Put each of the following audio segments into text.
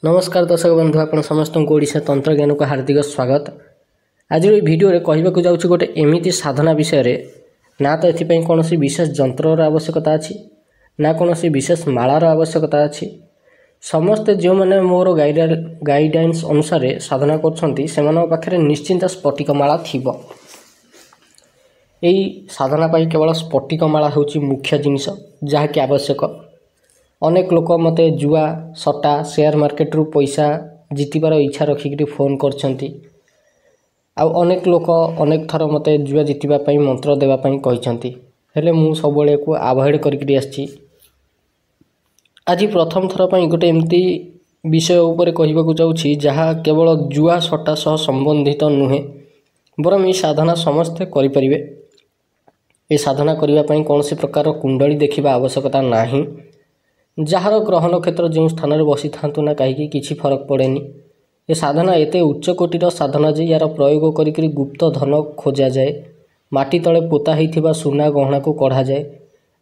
नमस्कार दर्शक बंधु आपण समस्त को ओडिशा तंत्र ज्ञान को हार्दिक स्वागत। आज भिडियो कहवाक जाऊँ गोटे एमती साधना विषय रे ना तो ये कौन विशेष जंतर आवश्यकता अच्छी ना कौन विशेष मालार आवश्यकता अच्छी। समस्ते जो मैंने मोर गाइडलाइंस अनुसार साधना कर निश्चिंत स्फटिक माला थिबो। यही साधना पाई केवल स्फटिक माला हूँ मुख्य जिनिस जहाँकि आवश्यक। अनेक लोक मते जुआ सट्टा शेयर मार्केट रु पैसा जीतबार इच्छा रखिक फोन करछंती। अनेक लोक अनेक थर मते जुआ जीतवाई मंत्र देवाई कहते हेले मु सब को आभॉइड करके आसी। आज प्रथम थर पर गोटे एमती विषय उपर कहवाक जाऊँगी जहाँ केवल जुआ सट्टा सह संबंधित नुहे बरम ये साधना समस्ते करें। ये साधना करने कौन सी प्रकार कुंडली देखा आवश्यकता नहीं। जार ग्रह नक्षत्र जो स्थान में बसी था ना कहीं किसी फरक पड़ेनी। ये साधना एते उच्च कोटीर साधना जे यार प्रयोग करी गुप्त धन खोजा जाए। माटी तले पोता होता सुना गहना को कढ़ा जाए।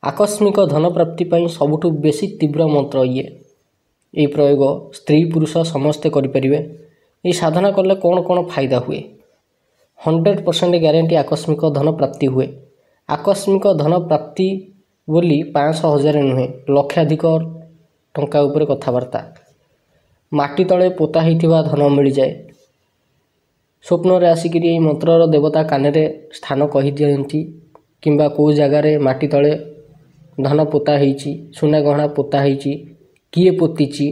आकस्मिक धन प्राप्ति सबुठ बेसी तीव्र मंत्र ये प्रयोग स्त्री पुरुष समस्ते करें। ये साधना कले कौन कौन फायदा हुए 100% ग्यारंटी आकस्मिक धन प्राप्ति हुए। आकस्मिक धन प्राप्ति बोली 500,000 नुहे लक्षाधिक टंका उपरे कथबार्ता। माटी तले पोता होता धन मिल जाए। स्वप्न रे आसिक मंत्रर देवता कान स्थान कही दियंती किंबा को जगार माटी तले धन पोता होती सुना गहना पोता होती किए पोतीची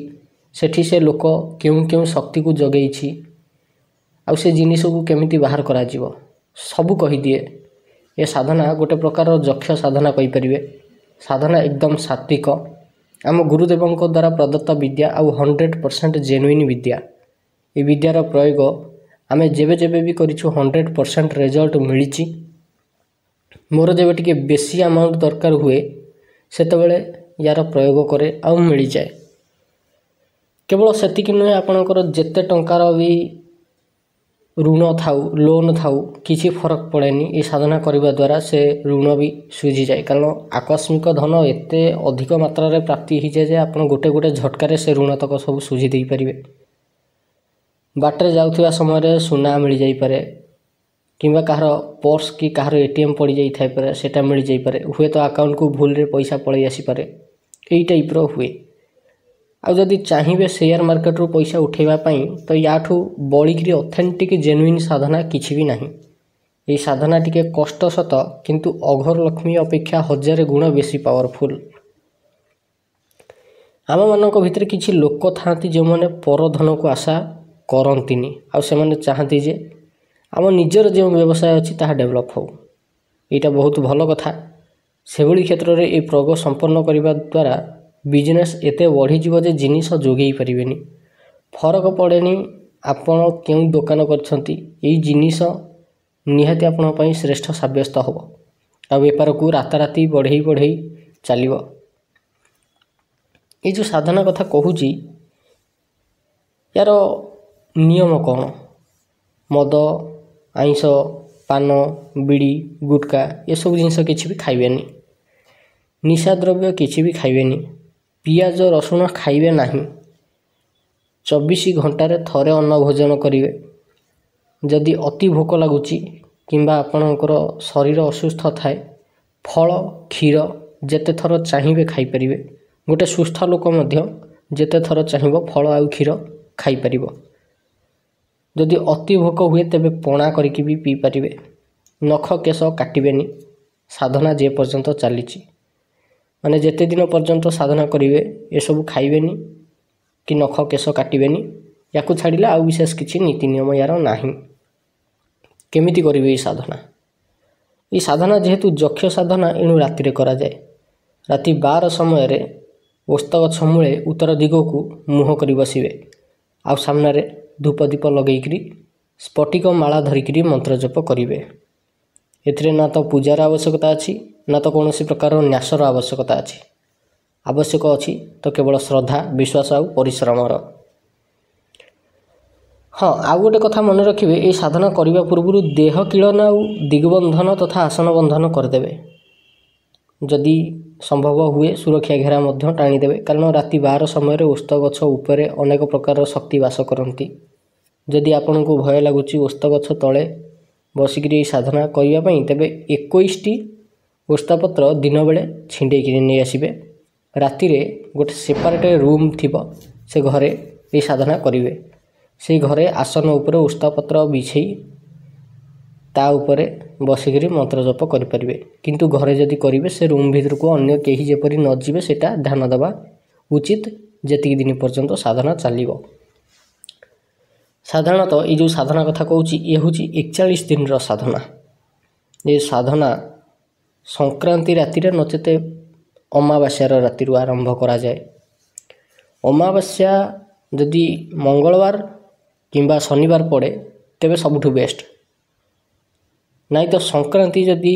सेठी से लोक क्यों क्यों शक्ति को जगेई आ से जिनिस को केमिति बाहर करा जीवो सबू कहीदिए। ये साधना गोटे प्रकार यक्ष साधना कहींपर। साधना एकदम सात्विक आम गुरुदेवों द्वारा प्रदत्त विद्या आउ 100% जेन्युइन विद्या। ये विद्यार प्रयोग आम जेबे जेबे भी करिछु 100% रिजल्ट मिली। मोर जेबे टिके बेसी अमाउंट दरकार हुए सेतबेले यार प्रयोग करे आउ मिल जाए। केवल सेतिक नुहे आपणकर जेते टंकार भी ऋण थाउ लोन थाउ किसी फरक पड़ेनी। ये साधना करने द्वारा से ऋण भी सुझी जाए। कारण आकस्मिक धन एते अधिक मात्रा रे प्राप्ति हो जाए आप गोटे गोटे झटकार से ऋण तक सब सुझी दे पारे। बाटर जाउथिबा समय सुना मिल जाई पारे किंबा कहार पर्स कि कहार एटीएम पड़ जाई थाई पारे सेटा मिल जाई पारे। हुए तो अकाउंट को भूल रे पैसा पड़े आसी पारे एई टाइप रो हुए। आ जदि चाहिए शेयर मार्केट रु पैसा उठेबाई तो याठू बड़िकी ऑथेंटिक जेन्युइन साधना किछि भी नहीं। ये साधना टिके कष्ट सत किंतु अघोर लक्ष्मी अपेक्षा 1000 गुण बेसी पावरफुल। आम मान भितर किछि लोक थांती जो मैंने पर धन को आशा करंतिनी आ से माने चाहती जे आम निजर जो व्यवसाय अच्छी ताहा डेभलप हो। यहाँ बहुत भल कथा। से भली क्षेत्र में ये प्रयोग संपन्न करने द्वारा बिजनेस एते बढ़ी जीव जे जिनिस जोगेई परिबेनी। फरक पड़ेनी आपण क्यों दुकान करछंती एई जिनिस निहाती आपण पई श्रेष्ठ साब्यस्त होबो। आ बेपार को राताराती बढ़ई बढ़ई चलिबो। ये जो साधना कथा कहूची यार नियम कौन मद आइंस पान बीड़ी गुटका ये सब जिनस किसी भी खाइबेनी। निशा द्रव्य किसी भी खाइबेनी। पियाज रसुण खाइबे नहीं। 24 घंटे थरे अन्न भोजन करेंगे। जदि अति भोक लगुच कि आपणकर शरीर असुस्थ थाए फल क्षीर जेते थर चाहिए खाईपर। गोटे सुस्थ लोक जेते थर चाहिए फल आउ क्षीर खाईपर। जदि अति भोक हुए तेबे पणा करके भी पी पारे। नख केश काटबेनी साधना जे पर्यंत चली माने जेते दिन पर्यंत साधना करेंगे ये सब खाइबेनी कि नख केश काटबेनी। या छाड़िले आउ विशेष किसी नीति नियम यार नहीं। केमिति करेंगे ये साधना जेहेतु यक्ष साधना एणु राति करा जाए। राति 12 समय ओस्त गछ मूले उत्तर दिग को मुह कर बसवे आ सामने धूप दीप लगे स्फटिक माला धरिकी मंत्र जप करेंगे। एथिरे ना तो पूजार आवश्यकता अच्छी ना तो कौन प्रकार न्यासर आवश्यकता अच्छी। आवश्यक अच्छी तो केवल श्रद्धा विश्वास आउ परिश्रम। हाँ आउ गोटे कथा मन रखिए ये साधना करने पूर्व देह कीलन आउ दिग्बंधन तथा आसन बंधन करदे। जदि ସମ୍ଭବ ହୁଏ ସୁରକ୍ଷା ଘେରା ମଧ୍ୟ ଟାଣିଦେବେ, କାରଣ ରାତି 12 ସମୟରେ ଓସ୍ତ ଗଛ ଉପରେ ଅନେକ ପ୍ରକାରର ଶକ୍ତି ବାସ କରନ୍ତି। ଯଦି ଆପଣଙ୍କୁ ଭୟ ଲାଗୁଛି ଓସ୍ତ ଗଛ ତଳେ ବସିକିରି ଏହି ସାଧନା କରିବା ପାଇଁ, ତେବେ 21ଟି ଓସ୍ତପତ୍ର ଦିନ ବେଳେ ଛିଣ୍ଡେଇକିରି ନେଇ ଆସିବେ। ରାତିରେ ଗୋଟେ ସେପାରେଟ୍ ରୁମ୍ ଥିବ, ସେ ଘରେ ଏହି ସାଧନା କରିବେ। ସେଇ ଘରେ ଆସନ ଉପରେ ଓସ୍ତପତ୍ର ବିଛେଇ ତା ଉପରେ ବସିକିରି ମନ୍ତ୍ର ଜପ କରିପାରିବେ। କିନ୍ତୁ ଘରେ ଯଦି କରିବେ ସେ ରୁମ୍ ଭିତରକୁ ଅନ୍ୟ କେହି ଯେପରି ନ ଯିବେ ସେଇଟା ଧ୍ୟାନ ଦେବା ଉଚିତ, ଯେତିକି ଦିନ ପର୍ଯ୍ୟନ୍ତ ସାଧନା ଚାଲିବ। ସାଧାରଣତଃ ଏଇ ଯେଉଁ ସାଧନା କଥା କହୁଛି, ଇଏ ହେଉଛି 41 ଦିନର ସାଧନା। ଏ ସାଧନା ସଂକ୍ରାନ୍ତି ରାତିରେ ନଚେତ ଅମାବାସ୍ୟାର ରାତିରୁ ଆରମ୍ଭ କରାଯାଏ। ଅମାବାସ୍ୟା ଯଦି ମଙ୍ଗଳବାର କିମ୍ବା ଶନିବାର ପଡ଼େ ତେବେ ସବୁଠୁ ବେଷ୍ଟ। ନାଇଁ ତ ସଂକ୍ରାନ୍ତି ଯଦି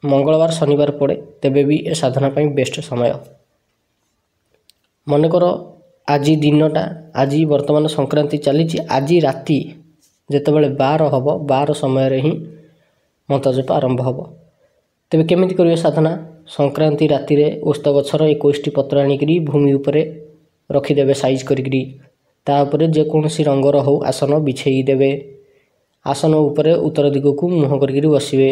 ମଙ୍ଗଳବାର ଶନିବାର ପଡ଼େ ତେବେ ବି ଏ ସାଧନା ପାଇଁ ବେଷ୍ଟ ସମୟ। ମନେକର ଆଜି ଦିନଟା, ଆଜି ବର୍ତ୍ତମାନ ସଂକ୍ରାନ୍ତି ଚାଲିଛି, ଆଜି ରାତି ଯେତେବେଳେ 12 ହେବ, 12 ସମୟରେ ହିଁ ମନ୍ତ୍ର ଜପ ଆରମ୍ଭ ହେବ। ତେବେ କେମିତି କରିବେ ସାଧନା? ସଂକ୍ରାନ୍ତି ରାତିରେ ଓସ୍ତ ଗଛର 21ଟି ପତ୍ର ଆଣିକିରି ଭୂମି ଉପରେ ରଖିଦେବେ ସାଇଜ୍ କରିକିରି। ତା ଉପରେ ଯେକୌଣସି ରଙ୍ଗର ହେଉ ଆସନ ବିଛେଇ ଦେବେ। ଆସନ ଉପରେ ଉତ୍ତର ଦିଗକୁ ମୁହଁ କରିକିରି ବସିବେ।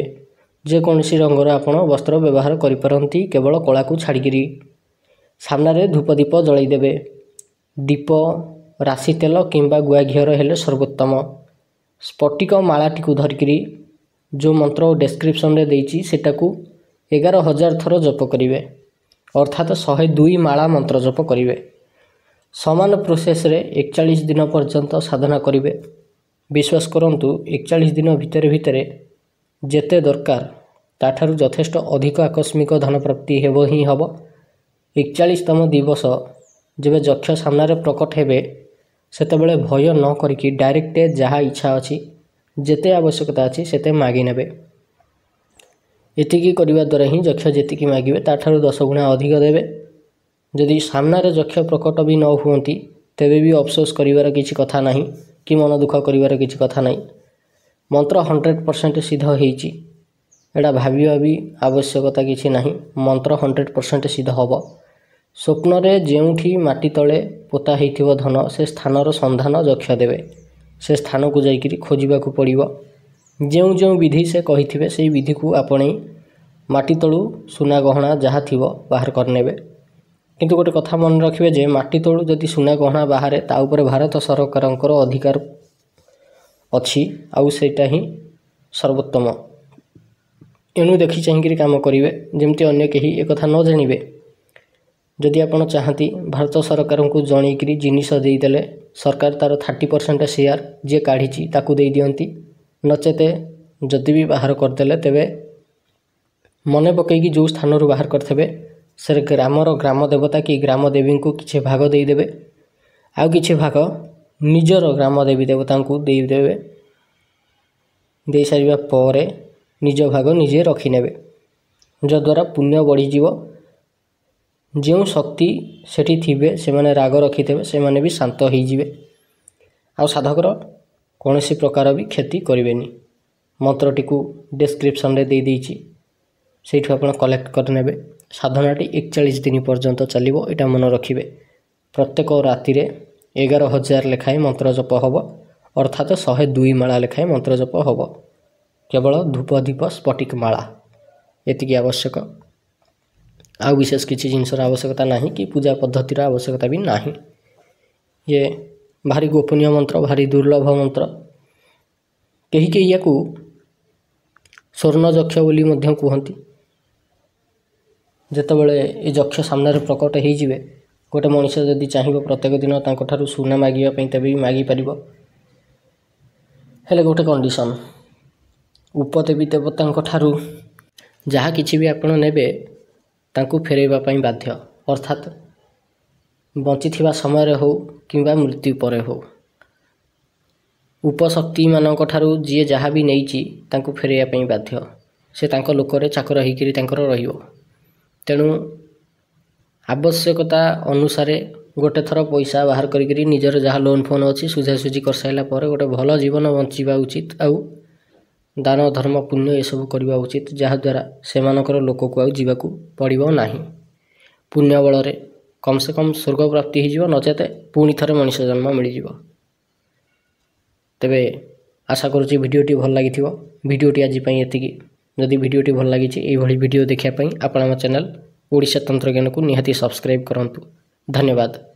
ଯେକୌଣସି ରଙ୍ଗର ଆପଣ ବସ୍ତ୍ର ବ୍ୟବହାର କରିପାରନ୍ତି, କେବଳ କଳାକୁ ଛାଡ଼ିକିରି। ସାମ୍ନାରେ ଧୂପ ଦୀପ ଜଳାଇ ଦେବେ। ଦୀପ ରାଶି ତେଲ କିମ୍ବା ଗୁଆ ଘିଅର ହେଲେ ସର୍ବୋତ୍ତମ। ସ୍ଫଟିକ ମାଳାଟିକୁ ଧରିକିରି ଯେଉଁ ମନ୍ତ୍ର ଡେସ୍କ୍ରିପସନରେ ଦେଇଛି ସେଟାକୁ 11,000 ଥର ଜପ କରିବେ, ଅର୍ଥାତ୍ 102 ମାଳା ମନ୍ତ୍ର ଜପ କରିବେ। ସମାନ ପ୍ରୋସେସ୍ରେ 41 ଦିନ ପର୍ଯ୍ୟନ୍ତ ସାଧନା କରିବେ। ବିଶ୍ୱାସ କରନ୍ତୁ 41 ଦିନ ଭିତରେ ଯେତେ ଦରକାର ତାଠାରୁ ଯଥେଷ୍ଟ ଅଧିକ ଆକସ୍ମିକ ଧନପ୍ରାପ୍ତି ହେବ ହିଁ ହେବ। 41ତମ ଦିବସ ଯେବେ ଯକ୍ଷ ସାମ୍ନାରେ ପ୍ରକଟ ହେବେ, ସେତେବେଳେ ଭୟ ନ କରିକି ଡାଇରେକ୍ଟ ଯାହା ଇଚ୍ଛା ଅଛି, ଯେତେ ଆବଶ୍ୟକତା ଅଛି ସେତେ ମାଗି ନେବେ। ଏତିକି କରିବା ଦ୍ୱାରା ହିଁ ଯକ୍ଷ ଯେତିକି ମାଗିବେ ତାଠାରୁ 10 ଗୁଣା ଅଧିକ ଦେବେ। ଯଦି ସାମ୍ନାରେ ଯକ୍ଷ ପ୍ରକଟ ବି ନ ହୁଅନ୍ତି ତେବେ ବି ଅଫସୋସ କରିବାର କିଛି କଥା ନାହିଁ, କି ମନ ଦୁଃଖ କରିବାର କିଛି କଥା ନାହିଁ। ମନ୍ତ୍ର 100% ସିଦ୍ଧ ହେଇଛି, ଏଇଟା ଭାବିବା ବି ଆବଶ୍ୟକତା କିଛି ନାହିଁ। ମନ୍ତ୍ର 100% ସିଦ୍ଧ ହେବ। ସ୍ୱପ୍ନରେ ଯେଉଁଠି ମାଟି ତଳେ ପୋତା ହେଇଥିବ ଧନ, ସେ ସ୍ଥାନର ସନ୍ଧାନ ଯକ୍ଷ ଦେବେ। ସେ ସ୍ଥାନକୁ ଯାଇକରି ଖୋଜିବାକୁ ପଡ଼ିବ। ଯେଉଁ ଯେଉଁ ବିଧି ସେ କହିଥିବେ ସେଇ ବିଧିକୁ ଆପଣେଇ ମାଟି ତଳୁ ସୁନା ଗହଣା ଯାହା ଥିବ ବାହାର କରିନେବେ। କିନ୍ତୁ ଗୋଟେ କଥା ମନେ ରଖିବେ ଯେ ମାଟି ତଳୁ ଯଦି ସୁନା ଗହଣା ବାହାରେ, ତା ଉପରେ ଭାରତ ସରକାରଙ୍କର ଅଧିକାର ଅଛି, ଆଉ ସେଇଟା ହିଁ ସର୍ବୋତ୍ତମ। ଏଣୁ ଦେଖି ଚାହିଁକିରି କାମ କରିବେ, ଯେମିତି ଅନ୍ୟ କେହି ଏକଥା ନ ଜାଣିବେ। ଯଦି ଆପଣ ଚାହାନ୍ତି ଭାରତ ସରକାରଙ୍କୁ ଜଣେଇକିରି ଜିନିଷ ଦେଇଦେଲେ, ସରକାର ତା'ର 30% ସେୟାର ଯିଏ କାଢ଼ିଛି ତାକୁ ଦେଇଦିଅନ୍ତି। ନଚେତ ଯଦି ବି ବାହାର କରିଦେଲେ ତେବେ ମନେ ପକାଇକି ଯେଉଁ ସ୍ଥାନରୁ ବାହାର କରିଥିବେ ସେ ଗ୍ରାମର ଗ୍ରାମ ଦେବତା କି ଗ୍ରାମ ଦେବୀଙ୍କୁ କିଛି ଭାଗ ଦେଇଦେବେ। ଆଉ କିଛି ଭାଗ ନିଜର ଗ୍ରାମ ଦେବୀ ଦେବତାଙ୍କୁ ଦେଇଦେବେ। ଦେଇସାରିବା ପରେ ନିଜ ଭାଗ ନିଜେ ରଖିନେବେ, ଯଦ୍ୱାରା ପୁଣ୍ୟ ବଢ଼ିଯିବ। ଯେଉଁ ଶକ୍ତି ସେଠି ଥିବେ, ସେମାନେ ରାଗ ରଖିଥିବେ, ସେମାନେ ବି ଶାନ୍ତ ହୋଇଯିବେ। ଆଉ ସାଧକର କୌଣସି ପ୍ରକାର ବି କ୍ଷତି କରିବେନି। ମନ୍ତ୍ରଟିକୁ ଡେସ୍କ୍ରିପସନରେ ଦେଇଦେଇଛି, ସେଇଠୁ ଆପଣ କଲେକ୍ଟ କରିନେବେ। ସାଧନାଟି 41 ଦିନ ପର୍ଯ୍ୟନ୍ତ ଚାଲିବ, ଏଇଟା ମନେ ରଖିବେ। ପ୍ରତ୍ୟେକ ରାତିରେ 11,000 ଲେଖାଏଁ ମନ୍ତ୍ର ଜପ ହେବ, ଅର୍ଥାତ୍ 102 ମାଳା ଲେଖାଏଁ ମନ୍ତ୍ର ଜପ ହେବ। କେବଳ ଧୂପ ଦୀପ ସ୍ଫଟିକ ମାଳା ଏତିକି ଆବଶ୍ୟକ। ଆଉ ବିଶେଷ କିଛି ଜିନିଷର ଆବଶ୍ୟକତା ନାହିଁ, କି ପୂଜା ପଦ୍ଧତିର ଆବଶ୍ୟକତା ବି ନାହିଁ। ଇଏ ଭାରି ଗୋପନୀୟ ମନ୍ତ୍ର, ଭାରି ଦୁର୍ଲଭ ମନ୍ତ୍ର। କେହି କେହି ୟାକୁ ସ୍ୱର୍ଣ୍ଣ ଯକ୍ଷ ବୋଲି ମଧ୍ୟ କୁହନ୍ତି। ଯେତେବେଳେ ଏ ଯକ୍ଷ ସାମ୍ନାରେ ପ୍ରକଟ ହେଇଯିବେ, ଗୋଟେ ମଣିଷ ଯଦି ଚାହିଁବ ପ୍ରତ୍ୟେକ ଦିନ ତାଙ୍କଠାରୁ ସୁନା ମାଗିବା ପାଇଁ ତେବେ ବି ମାଗିପାରିବ। ହେଲେ ଗୋଟେ କଣ୍ଡିସନ୍, ଉପଦେବୀ ଦେବତାଙ୍କ ଠାରୁ ଯାହା କିଛି ବି ଆପଣ ନେବେ ତାଙ୍କୁ ଫେରାଇବା ପାଇଁ ବାଧ୍ୟ, ଅର୍ଥାତ୍ ବଞ୍ଚିଥିବା ସମୟରେ ହେଉ କିମ୍ବା ମୃତ୍ୟୁ ପରେ ହେଉ। ଉପଶକ୍ତିମାନଙ୍କ ଠାରୁ ଯିଏ ଯାହା ବି ନେଇଛି ତାଙ୍କୁ ଫେରାଇବା ପାଇଁ ବାଧ୍ୟ। ସେ ତାଙ୍କ ଲୋକରେ ଚାକର ହେଇକିରି ତାଙ୍କର ରହିବ। ତେଣୁ ଆବଶ୍ୟକତା ଅନୁସାରେ ଗୋଟେ ଥର ପଇସା ବାହାର କରିକିରି ନିଜର ଯାହା ଲୋନ୍ ଫୋନ୍ ଅଛି ସୁଝାସୁଝି କରିସାରିଲା ପରେ ଗୋଟେ ଭଲ ଜୀବନ ବଞ୍ଚିବା ଉଚିତ। ଆଉ ଦାନ ଧର୍ମ ପୁଣ୍ୟ ଏସବୁ କରିବା ଉଚିତ, ଯାହାଦ୍ୱାରା ସେମାନଙ୍କର ଲୋକକୁ ଆଉ ଯିବାକୁ ପଡ଼ିବ ନାହିଁ। ପୁଣ୍ୟ ବଳରେ କମ୍ ସେ କମ୍ ସ୍ୱର୍ଗ ପ୍ରାପ୍ତି ହୋଇଯିବ, ନଚେତ ପୁଣି ଥରେ ମଣିଷ ଜନ୍ମ ମିଳିଯିବ। ତେବେ ଆଶା କରୁଛି ଭିଡ଼ିଓଟି ଭଲ ଲାଗିଥିବ। ଭିଡ଼ିଓଟି ଆଜି ପାଇଁ ଏତିକି। ଯଦି ଭିଡ଼ିଓଟି ଭଲ ଲାଗିଛି ଏଇଭଳି ଭିଡ଼ିଓ ଦେଖିବା ପାଇଁ ଆପଣ ଆମ ଚ୍ୟାନେଲ୍ ଓଡ଼ିଶା ତନ୍ତ୍ରଜ୍ଞାନକୁ ନିହାତି ସବସ୍କ୍ରାଇବ୍ କରନ୍ତୁ। ଧନ୍ୟବାଦ।